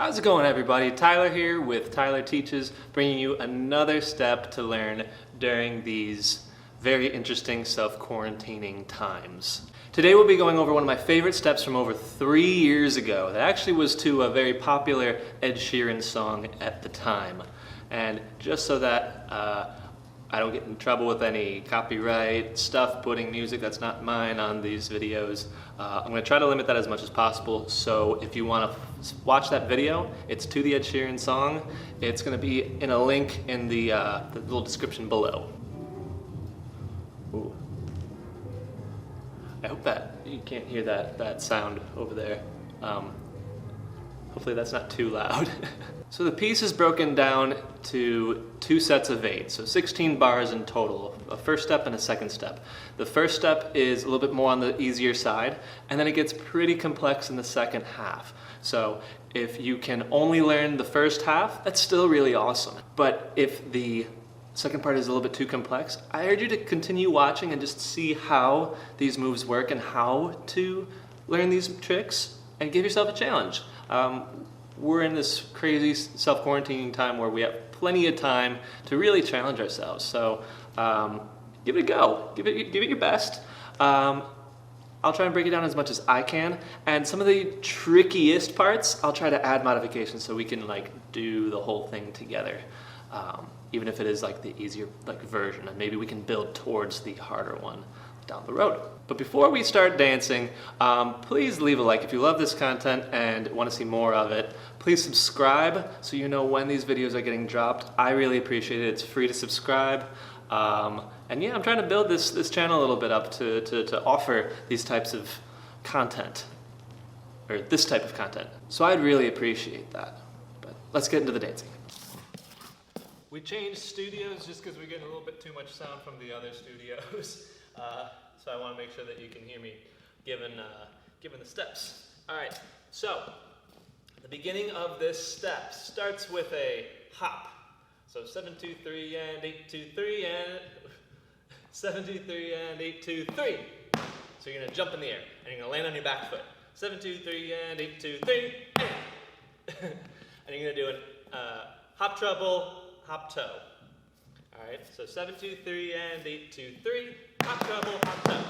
How's it going, everybody? Tyler here with Tyler Teaches, bringing you another step to learn during these very interesting self-quarantining times. Today we'll be going over one of my favorite steps from over 3 years ago. That actually was to a very popular Ed Sheeran song at the time. And just so that I don't get in trouble with any copyright stuff, putting music that's not mine on these videos, I'm going to try to limit that as much as possible. So if you want to watch that video, it's to the Ed Sheeran song. It's going to be in a link in the little description below. Ooh. I hope that you can't hear that sound over there. Hopefully that's not too loud. So the piece is broken down to 2 sets of 8, so 16 bars in total, a first step and a second step. The first step is a little bit more on the easier side, and then it gets pretty complex in the second half. So if you can only learn the first half, that's still really awesome. But if the second part is a little bit too complex, I urge you to continue watching and just see how these moves work and how to learn these tricks and give yourself a challenge. We're in this crazy self-quarantining time where we have plenty of time to really challenge ourselves. So give it a go. Give it your best. I'll try and break it down as much as I can. And some of the trickiest parts, I'll try to add modifications so we can do the whole thing together. Even if it is the easier version, and maybe we can build towards the harder one down the road. But before we start dancing, please leave a like if you love this content and want to see more of it. Please subscribe so you know when these videos are getting dropped. I really appreciate it. It's free to subscribe. And yeah, I'm trying to build this channel a little bit up to offer these types of content, or this type of content. So I'd really appreciate that. But let's get into the dancing. We changed studios just because we're getting a little bit too much sound from the other studios. So I want to make sure that you can hear me given the steps. All right, so the beginning of this step starts with a hop. So 7, 2, 3, and 8, 2, 3, and 7, 2, 3, and 8, 2, 3. So you're going to jump in the air, and you're going to land on your back foot. 7, 2, 3, and 8, 2, 3, and and you're going to do a hop treble, hop toe. All right, so 7, 2, 3, and 8, 2, 3, hop treble, hop toe.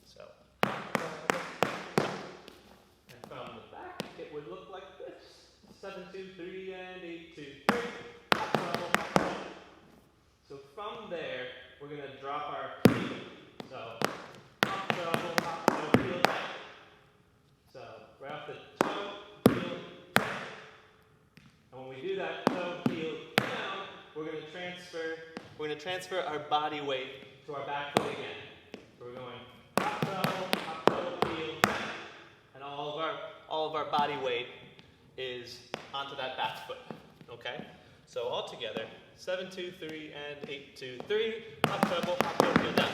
So, hop treble, hop. And from the back, it would look like this. 7, 2, 3, and 8, 2, 3, hop treble, hop toe. So from there, we're going to drop our heel. So, hop treble, hop toe, heel down. So, right off the toe, heel down. And when we do that toe, heel down, we're going to transfer our body weight to our back foot again. So we're going hop toe, heel down. And all of our body weight is onto that back foot. Okay? So all together, 7, 2, 3, and 8, 2, 3, hop treble, hop toe, heel down.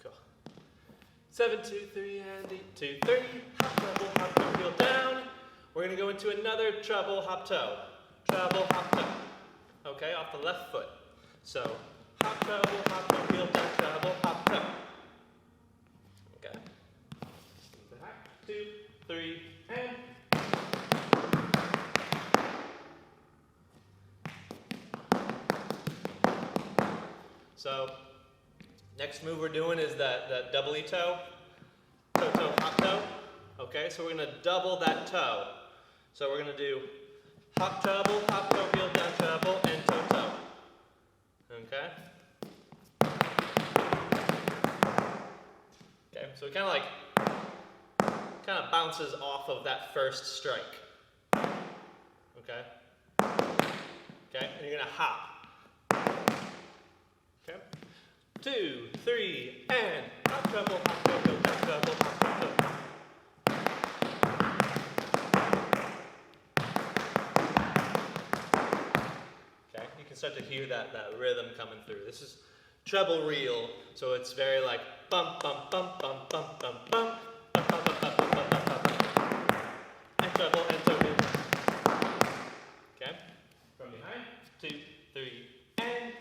Cool. 7, 2, 3, and 8, 2, 3, hop treble, hop toe, heel down. We're going to go into another treble, hop toe. Treble, hop toe. Okay, off the left foot. So, hop treble, hop toe, heel down, treble, hop toe. Okay. Back, 2, 3, and. So, next move we're doing is that double E toe. Toe, toe, hop toe. Okay, so we're going to double that toe. So we're going to do hop treble, hop toe, heel down, treble, and toe, toe. Okay? Okay, so it kind of bounces off of that first strike. Okay? Okay, and you're going to hop. Okay? 2, 3, and hop treble, hop toe, heel down, treble, hop toe, toe. Start to hear that rhythm coming through. This is treble reel, so it's very bump, bump, bump, bump, bump, bump, bump, bump, bump, bump, bump, bump, bump, bump, bump, and treble, and toe, heel. Okay, from behind, 2, 3, and.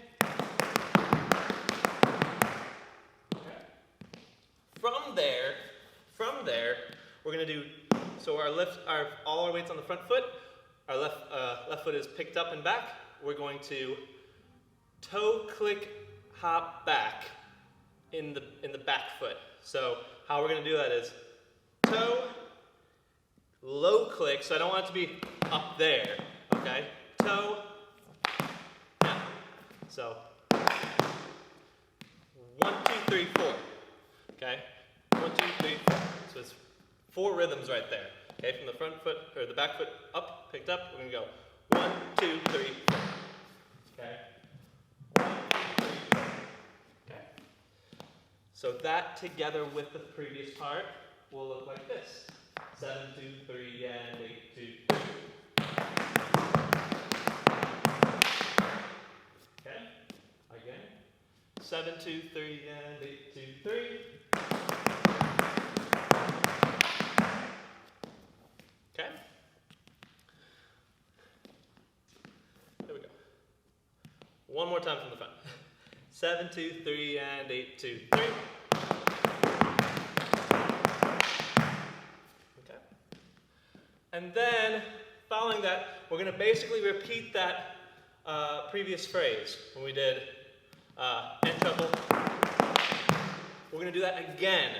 Okay. From there, we're gonna do So all our weight's on the front foot. Our left foot is picked up and back. We're going to toe click hop back in the back foot. So how we're going to do that is toe, low click, so I don't want it to be up there, okay? Toe, down. So 1, 2, 3, 4, okay? 1, 2, 3, 4. So it's 4 rhythms right there. Okay, from the front foot, or the back foot up, picked up, we're gonna go 1, 2, 3, 4. Okay? 1, 2, 3, 4. Okay. So that together with the previous part will look like this. 7, 2, 3, and 8, 2, 3. Okay? Again. 7, 2, 3, and 8, 2, 3. Okay? There we go. One more time from the front. 7, 2, 3, and 8, 2, 3. Okay? And then, following that, we're going to basically repeat that previous phrase when we did and treble. We're going to do that again.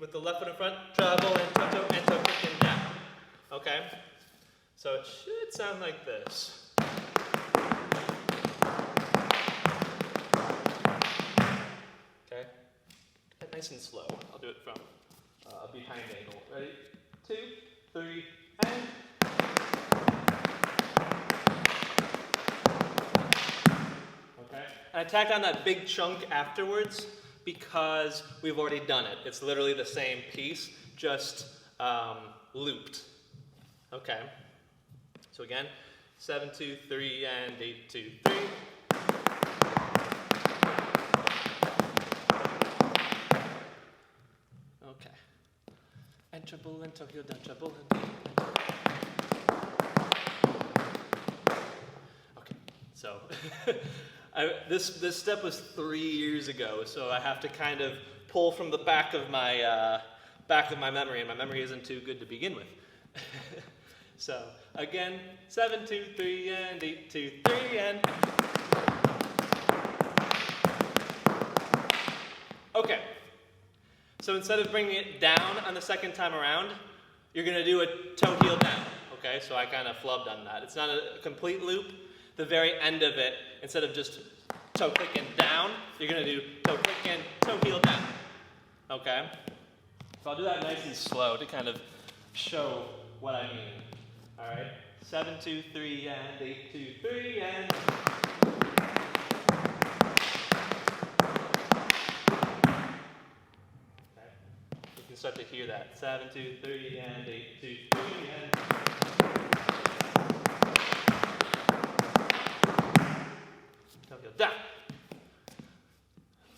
With the left foot in front, treble and toe, kick and down. Okay? So it should sound like this. Okay? Nice and slow. I'll do it from a behind angle. Ready? 2, 3, and. Okay? And I tacked on that big chunk afterwards because we've already done it. It's literally the same piece, just looped. Okay? So again, 7, 2, 3, and 8, 2, 3. Okay. And treble and toe heel down, treble and. Okay, so this step was 3 years ago, so I have to kind of pull from the back of my memory, and my memory isn't too good to begin with. So again, 7, 2, 3, and 8, 2, 3, and. Okay. So instead of bringing it down on the second time around, you're going to do a toe heel down. Okay, so I kind of flubbed on that. It's not a complete loop. The very end of it, instead of just toe clicking down, you're going to do toe click and toe heel down. Okay? So I'll do that nice and slow to kind of show what I mean. All right? 7, 2, 3, and 8, 2, 3, and. You can start to hear that. 7, 2, 3, and 8, 2, 3, and. Go down.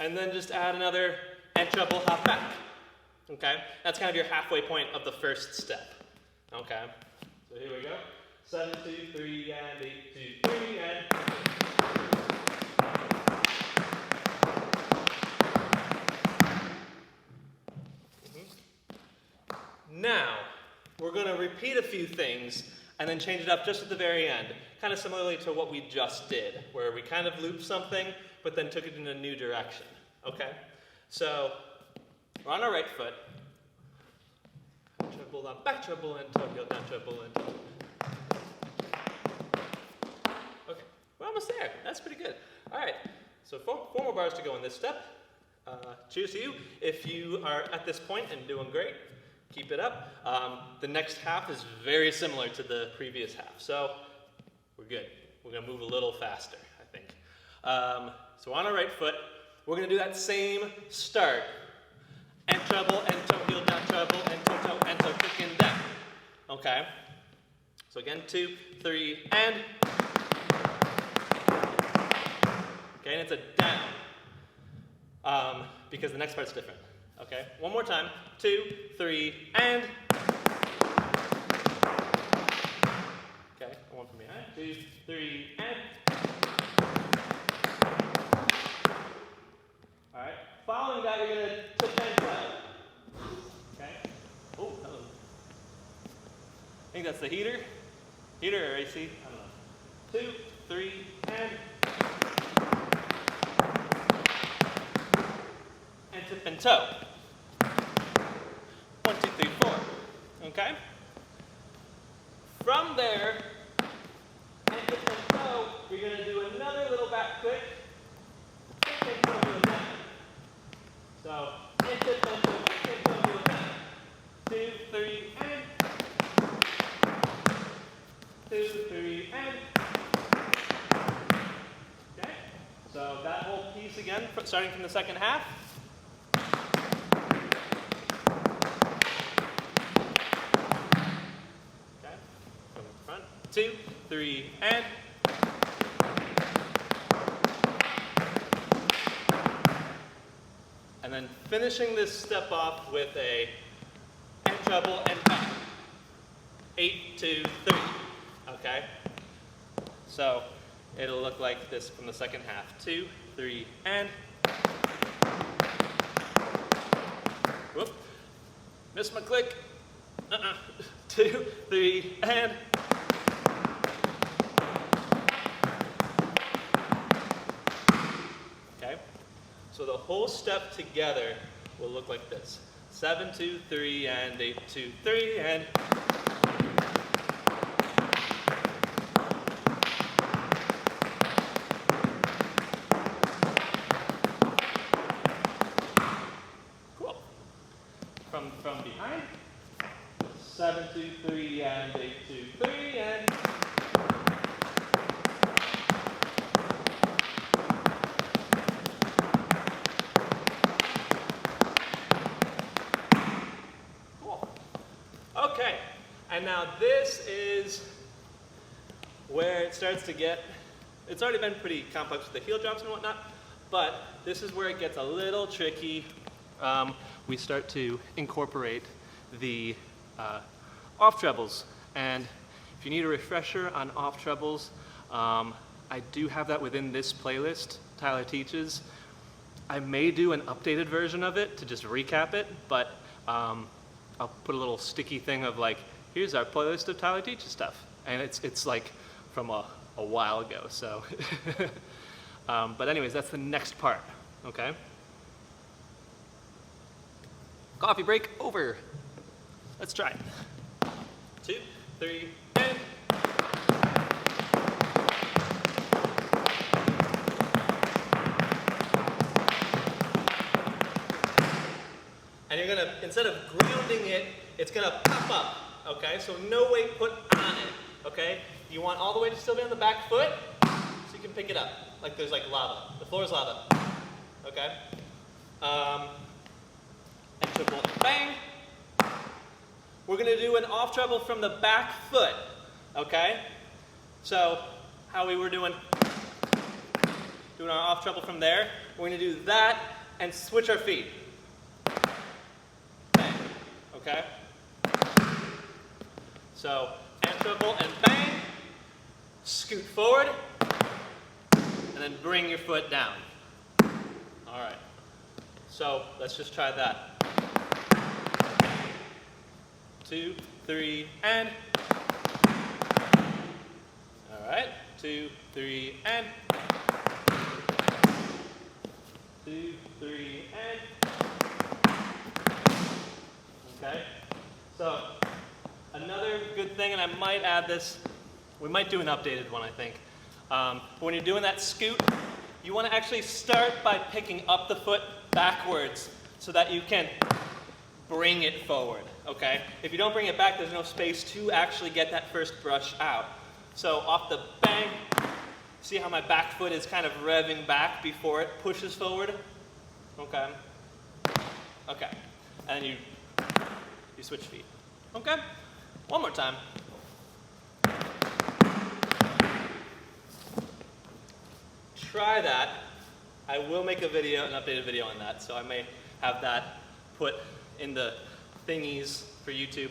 And then just add another and treble hop back. Okay? That's kind of your halfway point of the first step. Okay? So here we go. 7, 2, 3, and 8, 2, 3, and. Now, we're going to repeat a few things and then change it up just at the very end, kind of similarly to what we just did, where we kind of looped something, but then took it in a new direction. Okay? So, we're on our right foot. Treble down, back treble, and toe heel down, treble, and toe. Okay, we're almost there. That's pretty good. All right, so 4 more bars to go in this step. Cheers to you. If you are at this point and doing great, keep it up. The next half is very similar to the previous half, so we're good. We're going to move a little faster, I think. So on our right foot, we're going to do that same start. And treble, and toe heel down, treble, and toe, and toe, kick and down. Okay? So again, 2, 3, and. Okay, and it's a down. Because the next part's different. Okay, one more time. 2, 3, and. Okay, one from behind. 2, 3, and. All right. Following that, you're going to twist and twelve. Okay. Oh, hello. that's the heater. Heater or AC, I don't know. 2, 3, and tip and toe. 1, 2, 3, 4. Okay? From there, and tip and toe, you're going to do another little back quick. Tip and toe to the back. So, and tip and toe, tip and toe to the back. 2, 3, and 2, 3, and. Okay? So that whole piece again, starting from the second half. Okay? From the front. 2, 3, and. And then finishing this step off with a and treble and back. 8, 2, 3. Okay? So it'll look like this from the second half. 2, 3, and. Whoop. Missed my click. 2, 3, and. Okay? So the whole step together will look like this. 7, 2, 3, and 8, 2, 3, and. From behind. 7, 2, 3, and 8, 2, 3, and. Cool. Okay, and now this is where it starts to get, it's already been pretty complex with the heel drops and whatnot, but this is where it gets a little tricky. We start to incorporate the off trebles, and if you need a refresher on off trebles, I do have that within this playlist Tyler teaches. I may do an updated version of it to just recap it, but I'll put a little sticky thing of like, here's our playlist of Tyler teaches stuff, and it's like from a while ago. So, but anyways, that's the next part. Okay. Coffee break over. Let's try it. 2, 3, and. And you're gonna, instead of grounding it, it's gonna pop up, okay? So no weight put on it, okay? You want all the weight to still be on the back foot, so you can pick it up, like there's like lava. The floor is lava, okay? And triple bang. We're gonna do an off treble from the back foot, okay? So how we were doing our off treble from there, we're gonna do that and switch our feet. Bang, okay? So and triple and bang, scoot forward, and then bring your foot down. All right, so let's just try that. 2, 3, and. All right, 2, 3, and. 2, 3, and. Okay, so another good thing, and I might add this, we might do an updated one, I think. When you're doing that scoot, you want to actually start by picking up the foot backwards so that you can bring it forward, okay? If you don't bring it back, there's no space to actually get that first brush out. So off the bang, see how my back foot is kind of revving back before it pushes forward? Okay. Okay. And then you switch feet. Okay? One more time. Try that. I will make a video, an updated video on that, so I may have that put in the thingies for YouTube.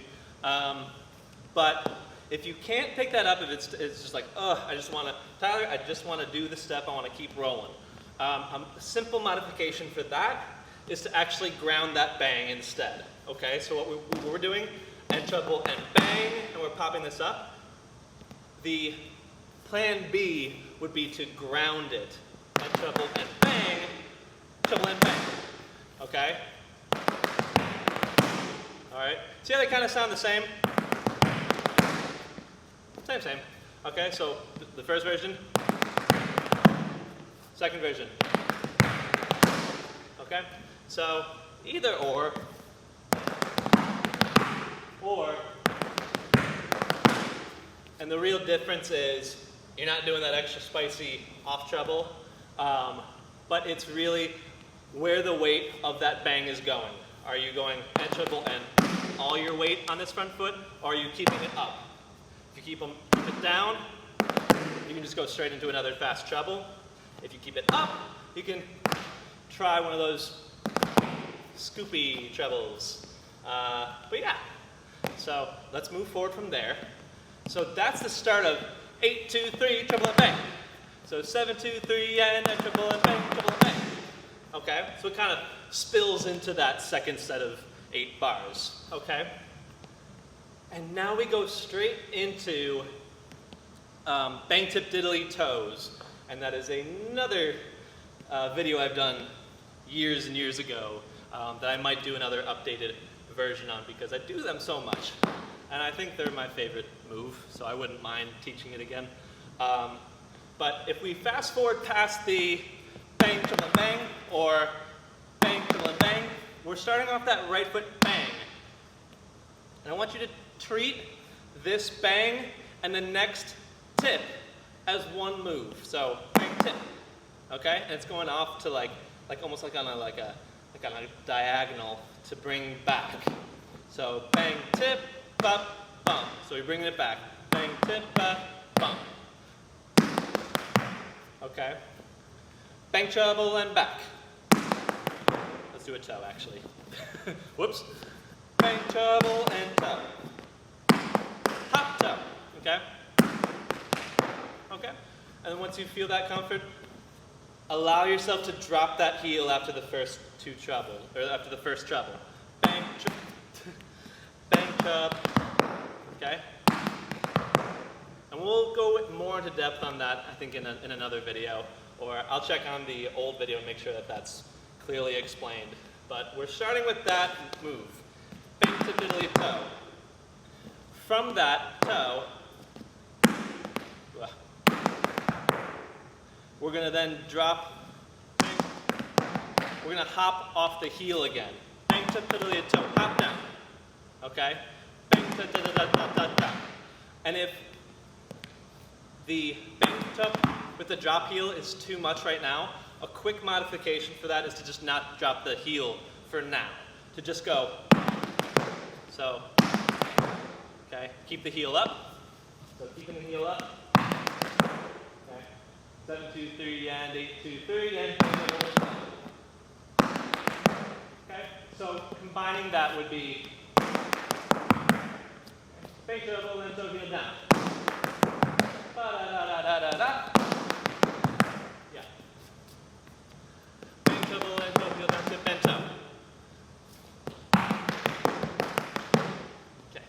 But if you can't pick that up, if it's just like, I just want to, Tyler, I just want to do the step, I want to keep rolling. A simple modification for that is to actually ground that bang instead. Okay, so what we're doing, and treble and bang, and we're popping this up. The plan B would be to ground it, and treble and bang, treble and bang, okay? All right, see how they kind of sound the same? Same. Okay, so the first version, second version. Okay, so either or, and the real difference is you're not doing that extra spicy off treble, but it's really where the weight of that bang is going. Are you going and treble and all your weight on this front foot, or are you keeping it up? If you keep it down, you can just go straight into another fast treble. If you keep it up, you can try one of those scoopy trebles. But yeah, so let's move forward from there. So that's the start of 8, 2, 3, treble and bang. So 7, 2, 3, and a treble and bang, treble and bang. Okay, so it kind of spills into that second set of 8 bars. Okay, and now we go straight into bang tip diddly toes, and that is another video I've done years and years ago that I might do another updated version on because I do them so much, and I think they're my favorite move, so I wouldn't mind teaching it again. But if we fast forward past the bang triple bang or bang triple bang, we're starting off that right foot bang, and I want you to treat this bang and the next tip as one move. So bang tip, okay, and it's going off to like almost like on a diagonal to bring back. So bang tip, bump, bump. So we bring it back. Bang tip, bump. Okay. Bang treble and back. Let's do a toe actually. Whoops. Bang treble and toe. Hop toe. Okay. Okay. And then once you feel that comfort, allow yourself to drop that heel after the first two treble, or after the first treble. Bang, bang, treble. Okay. And we'll go more into depth on that, I think, in another video, or I'll check on the old video and make sure that that's clearly explained. But we're starting with that move. Bang to diddly toe. From that toe, we're going to then drop, we're going to hop off the heel again. Bang to diddly toe, hop down. Okay? Bang to diddly da. And if the bang toe with the drop heel is too much right now, a quick modification for that is to just not drop the heel for now. To just go. So, okay, keep the heel up. So keeping the heel up. Okay. 7, 2, 3, and 8, 2, 3, and okay, so combining that would be bang treble and toe heel down. Da-da-da-da-da-da. Yeah. Bang treble and toe heel down, tip and toe. Okay.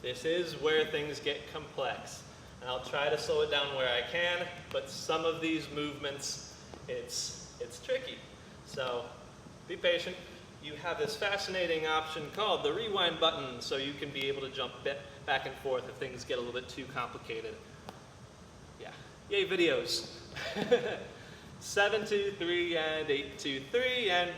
This is where things get complex. And I'll try to slow it down where I can, but some of these movements, it's tricky. So be patient. You have this fascinating option called the rewind button, so you can be able to jump back and forth if things get a little bit too complicated. Yeah, yay videos. 7, 2, 3, and 8, 2, 3, and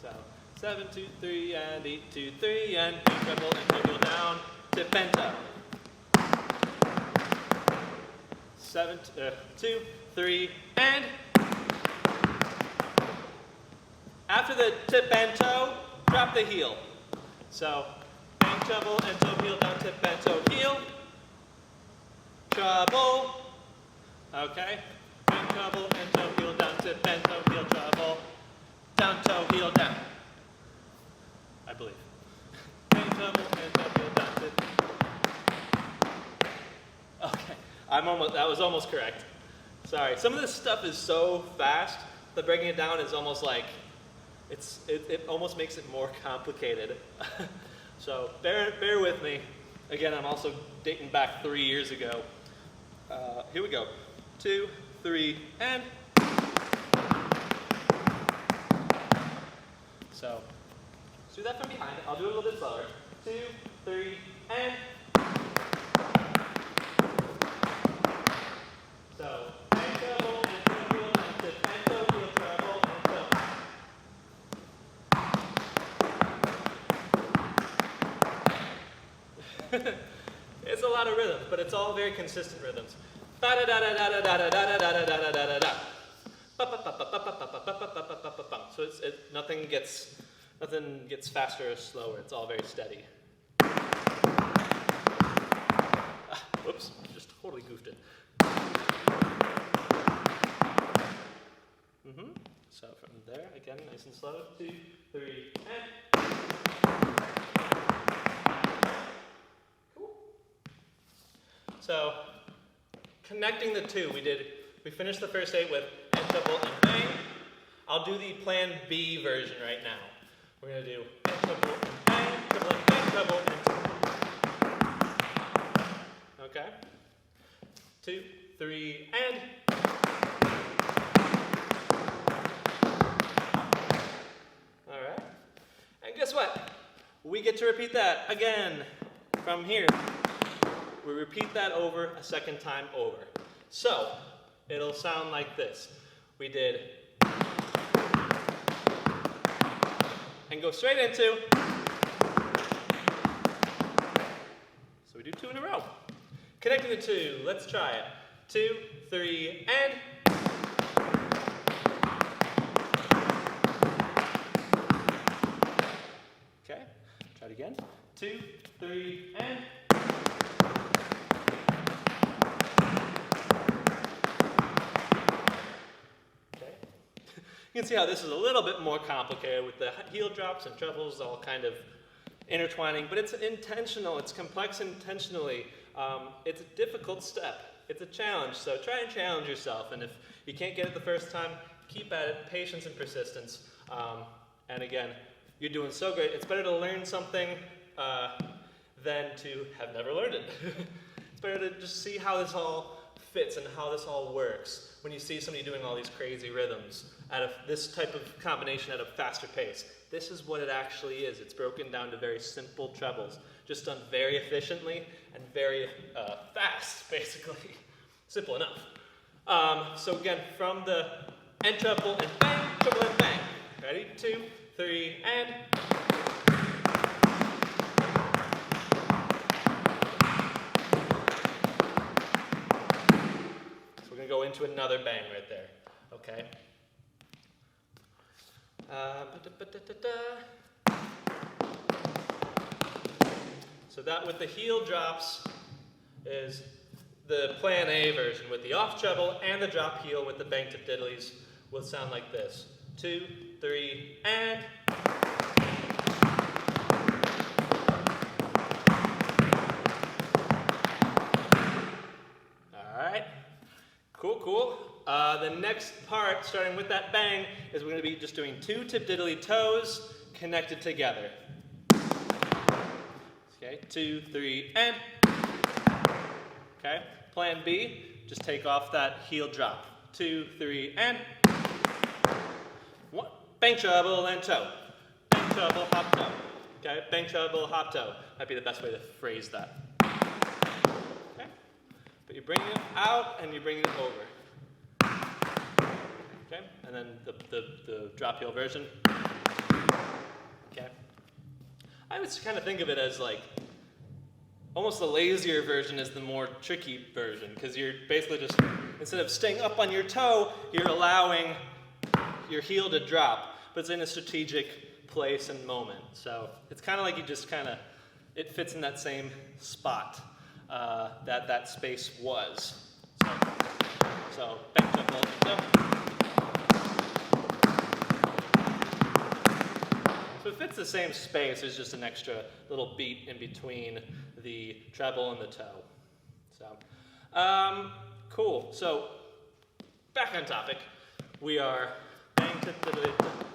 so 7, 2, 3, and 8, 2, 3, and treble and go down, tip and toe. 7, 2, 3, and after the tip and toe, drop the heel. So bang treble and toe heel down, tip and toe heel. Treble. Okay. Bang treble and toe heel down, tip and toe heel, treble. Down toe heel down. I believe. Bang treble and toe heel down, tip. Okay. That was almost correct. Sorry. Some of this stuff is so fast that breaking it down is almost like It almost makes it more complicated. So bear with me. Again, I'm also dating back 3 years ago. Here we go. 2, 3, and. So let's do that from behind. I'll do it a little bit slower. 2, 3, and. So bang treble and treble and tip, bang treble, treble and tip. It's a lot of rhythms, but it's all very consistent rhythms. So nothing gets faster or slower. It's all very steady. Whoops, just totally goofed it. So from there, again, nice and slow. 2, 3, and. Cool. So connecting the two, we finished the first 8 with and treble and bang. I'll do the plan B version right now. We're going to do and treble and bang, treble and bang, treble and treble. Okay? 2, 3, and. All right. And guess what? We get to repeat that again from here. We repeat that over a second time over. So it'll sound like this. We did and go straight into. So we do 2 in a row. Connecting the 2, let's try it. 2, 3, and. Okay, try it again. 2, 3, and. Okay. You can see how this is a little bit more complicated with the heel drops and trebles all kind of intertwining, but it's intentional, it's complex intentionally. It's a difficult step. It's a challenge, so try and challenge yourself, and if you can't get it the first time, keep at it, patience and persistence. And again, you're doing so great. It's better to learn something than to have never learned it. It's better to just see how this all fits and how this all works when you see somebody doing all these crazy rhythms out of this type of combination at a faster pace. This is what it actually is. It's broken down to very simple trebles, just done very efficiently and very fast, basically. Simple enough. So again, from the and treble and bang, treble and bang. Ready? 2, 3, and. So we're going to go into another bang right there. Okay. So that with the heel drops is the plan A version with the off treble and the drop heel with the bang tip diddlies will sound like this. 2, 3, and. All right, cool. The next part, starting with that bang, is we're going to be just doing 2 tip diddly toes connected together. Okay, 2, 3, and. Okay, plan B, just take off that heel drop. 2, 3, and. 1, bang treble and toe. Bang treble, hop toe. Okay, bang treble, hop toe. That'd be the best way to phrase that. Okay, but you're bringing it out and you're bringing it over. Okay, and then the drop heel version. Okay, I would kind of think of it as like almost the lazier version is the more tricky version, because you're basically just, instead of staying up on your toe, you're allowing your heel to drop, but it's in a strategic place and moment. So it's kind of like you just kind of, it fits in that same spot that space was. So back to the So it fits the same space, there's just an extra little beat in between the treble and the toe. So, cool. So, back on topic. We are bang tip diddly tip.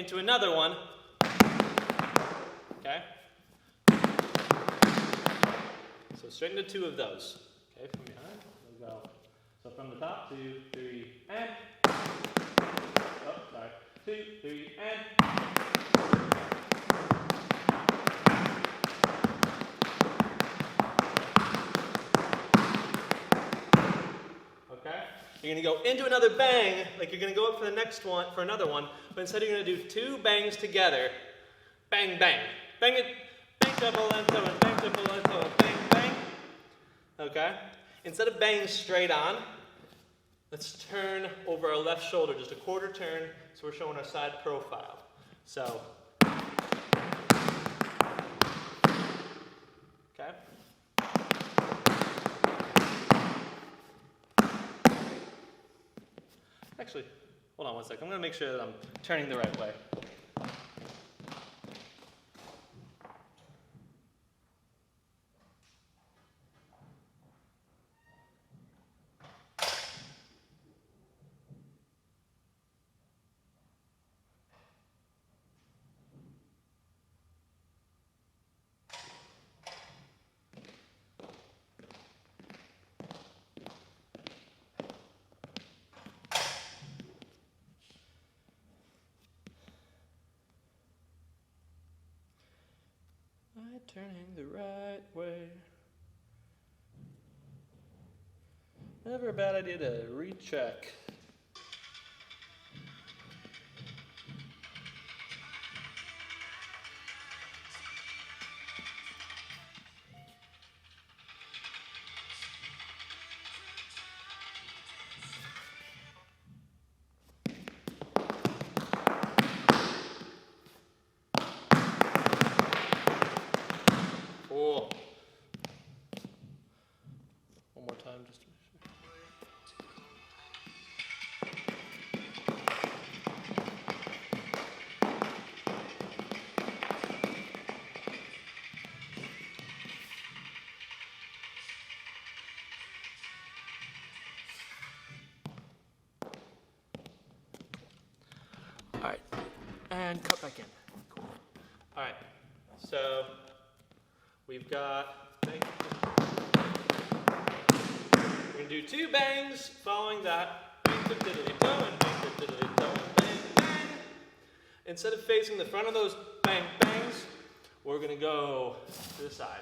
into another one. Okay? So straight into 2 of those. Okay, from behind, we'll go. So from the top, 2, 3, and. Oh, sorry. 2, 3, and. Okay? You're going to go into another bang, like you're going to go up for the next one, for another one, but instead you're going to do 2 bangs together. Bang, bang. Bang it. Bang, double, and so, and bang, double, and so, and bang, bang. Okay? Instead of banging straight on, let's turn over our left shoulder, just a quarter turn, so we're showing our side profile. So, okay? Actually, hold on one second. I'm going to make sure that I'm turning the right way. Turning the right way. Never a bad idea to recheck. Cool. One more time just to make sure. All right, and cut back in. Cool. All right, so we've got, we're going to do 2 bangs following that. Bang, diddly toe, and bang, diddly toe, and bang, bang. Instead of facing the front of those bang, bangs, we're going to go to the side.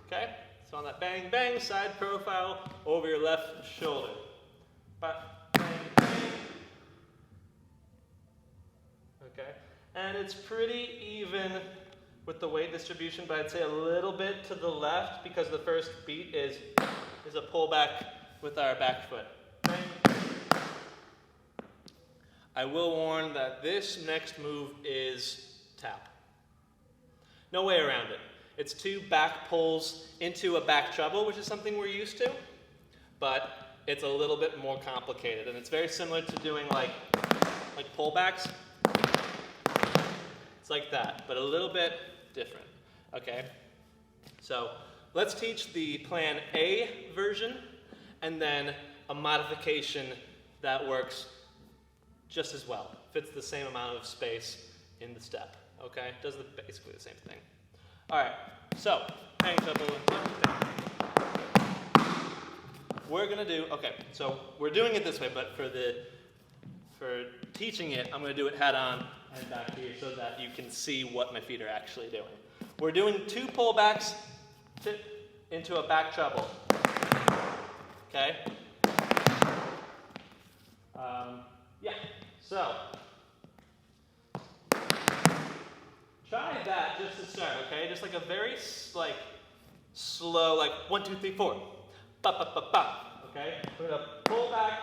Okay? So on that bang, bang, side profile over your left shoulder. Bang, bang. Okay? And it's pretty even with the weight distribution, but I'd say a little bit to the left because the first beat is a pullback with our back foot. Bang. I will warn that this next move is tap. No way around it. It's 2 back pulls into a back treble, which is something we're used to, but it's a little bit more complicated, and it's very similar to doing like pullbacks. It's like that, but a little bit different, okay? So let's teach the plan A version, and then a modification that works just as well. Fits the same amount of space in the step, okay? Does basically the same thing. All right, so hang double and bang. We're gonna do, okay, so we're doing it this way, but for teaching it, I'm gonna do it head on and back here so that you can see what my feet are actually doing. We're doing 2 pullbacks into a back treble, okay? Yeah, so try that just to start, okay? Just like a very slow, like 1, 2, 3, 4, ba ba ba ba, okay? We're gonna pull back,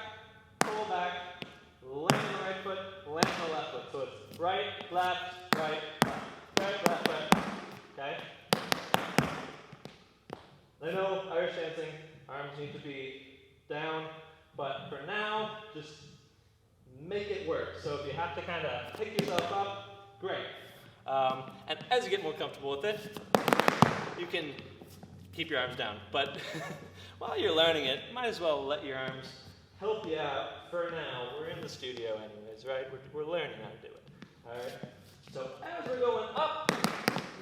land on the right foot, land on the left foot. So it's right, left, right, left, okay? I know Irish dancing, arms need to be down, but for now, just make it work. So if you have to kind of pick yourself up, great. And as you get more comfortable with it, you can keep your arms down. But while you're learning it, might as well let your arms help you out for now, we're in the studio anyways, right? We're learning how to do it. All right. So as we're going up,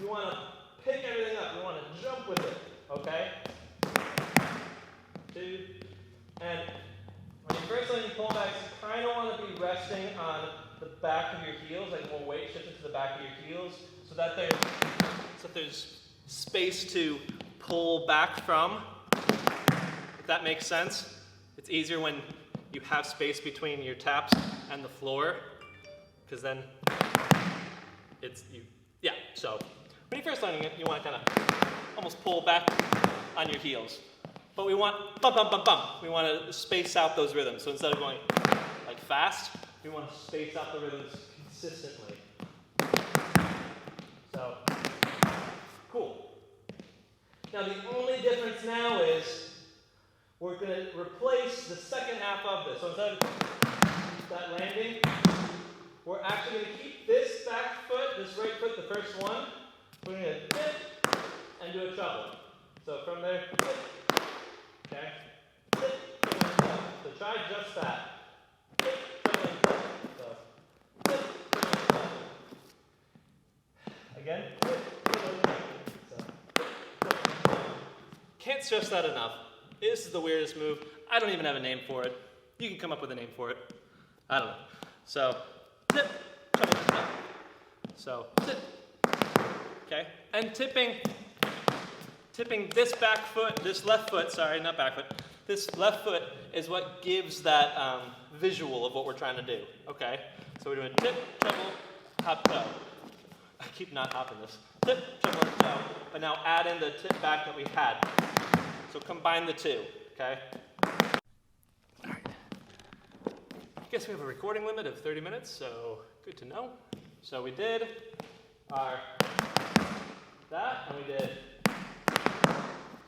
you want to pick everything up. You want to jump with it. Okay. 2, and when you first learn pullbacks, you kind of want to be resting on the back of your heels, like more weight shifted to the back of your heels, so that there's space to pull back from. If that makes sense. It's easier when you have space between your taps and the floor, because then yeah. So when you're first learning it, you want to kind of almost pull back on your heels. But we want bump, bump, bump, bump. We want to space out those rhythms. So instead of going like fast, we want to space out the rhythms consistently. So, cool. Now the only difference now is we're going to replace the second half of this. So instead of that landing, we're actually going to keep this back foot, this right foot, the first one. We're going to dip and do a treble. So from there, dip. Okay? So try just that. So, again. Can't stress that enough. This is the weirdest move. I don't even have a name for it. You can come up with a name for it. I don't know. So, tip, treble, tip. So, tip. Okay? And tipping this back foot, this left foot, sorry, not back foot, this left foot is what gives that visual of what we're trying to do, okay? So we're doing tip, treble, hop, toe. I keep not hopping this. Tip, treble, toe. But now add in the tip back that we had. So combine the two, okay? All right. I guess we have a recording limit of 30 minutes, so good to know. So we did our that, and we did.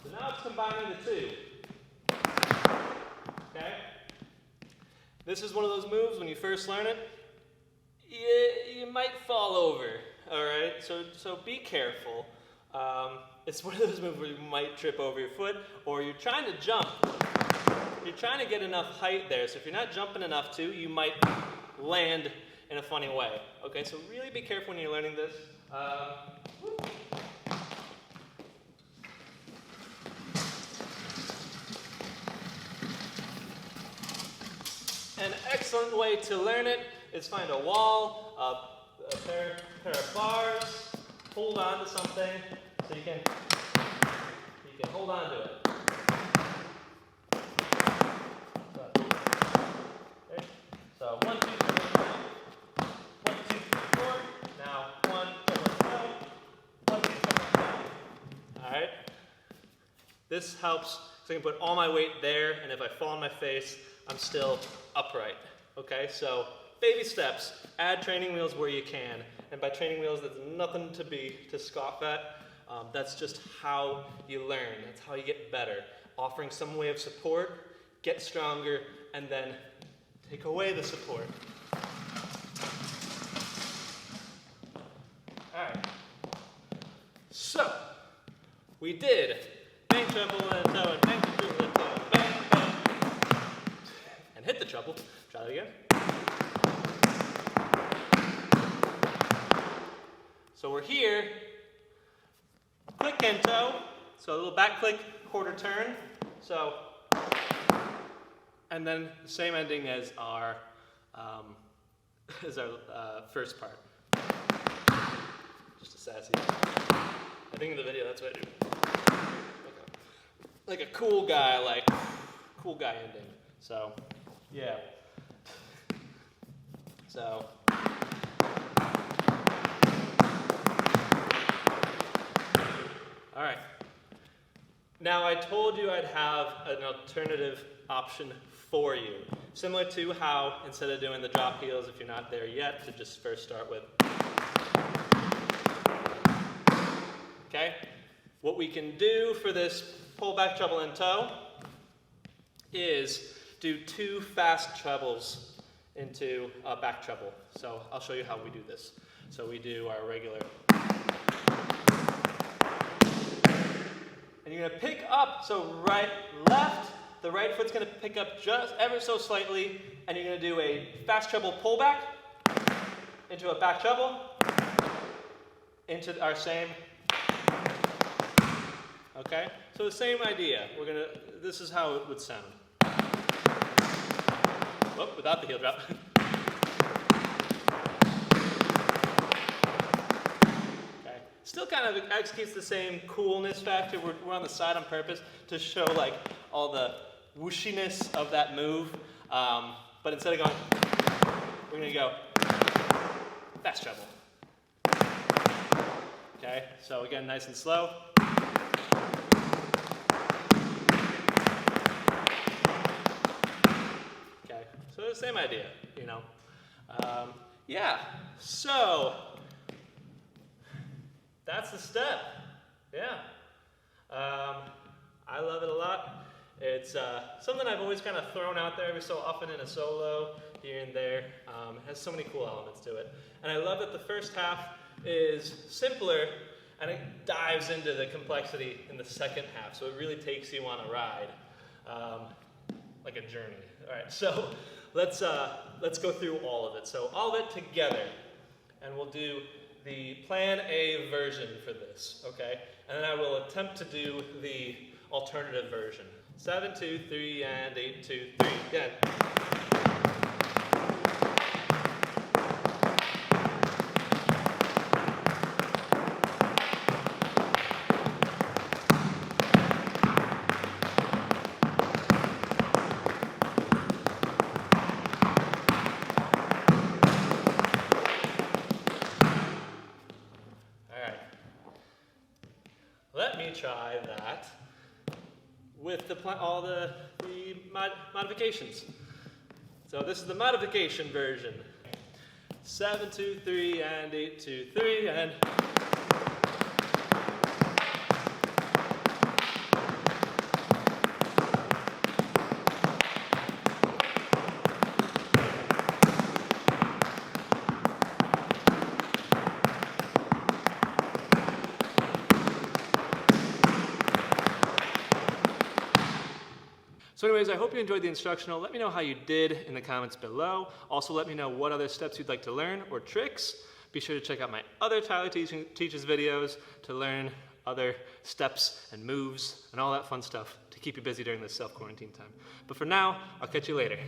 So now it's combining the two. Okay? This is one of those moves, when you first learn it, you might fall over. Alright? So be careful. It's one of those moves where you might trip over your foot, or you're trying to jump. You're trying to get enough height there, so if you're not jumping enough too, you might land in a funny way. Okay, so really be careful when you're learning this. An excellent way to learn it is find a wall, a pair of bars, hold on to something so you can hold on to it. So 1, 2, 3, 4. 1, 2, 3, 4. Now 1, 1, 2, 3. All right. This helps so I can put all my weight there, and if I fall on my face, I'm still upright, okay? So baby steps, add training wheels where you can. And by training wheels, that's nothing to scoff at. That's just how you learn. That's how you get better. Offering some way of support, get stronger, and then take away the support. All right. So, we did bang, treble, and toe, and bang, treble, and toe, bang, bang. And hit the treble. Try that again. So we're here. Click and toe. So a little back click, quarter turn. So, and then the same ending as our first part. Just a sassy. I think in the video that's what I do. Like a cool guy ending. So, yeah. So. All right. Now I told you I'd have an alternative option for you. Similar to how, instead of doing the drop heels, if you're not there yet, to just first start with. Okay? What we can do for this pull back treble and toe is do 2 fast trebles into a back treble. So I'll show you how we do this. So we do our regular. And you're going to pick up, so right, left, the right foot's going to pick up just ever so slightly, and you're going to do a fast treble pullback into a back treble, into our same. Okay, so the same idea. This is how it would sound. Whoop, without the heel drop. Okay, still kind of executes the same coolness factor. We're on the side on purpose to show like all the whooshiness of that move. But instead of going, we're gonna go fast treble. Okay, so again, nice and slow. Okay, so the same idea, you know. Yeah, so that's the step. Yeah, I love it a lot. It's something I've always kind of thrown out there every so often in a solo, here and there. It has so many cool elements to it. And I love that the first half is simpler and it dives into the complexity in the second half. So it really takes you on a ride, like a journey. All right, so let's go through all of it. So all of it together, and we'll do the Plan A version for this, okay? And then I will attempt to do the alternative version. 7, 2, 3, and 8, 2, 3, again. All right. Let me try that with all the modifications. So this is the modification version. 7, 2, 3, and 8, 2, 3, and so anyways, I hope you enjoyed the instructional. Let me know how you did in the comments below. Also, let me know what other steps you'd like to learn or tricks. Be sure to check out my other Tyler Teaches videos to learn other steps and moves and all that fun stuff to keep you busy during this self-quarantine time. But for now, I'll catch you later.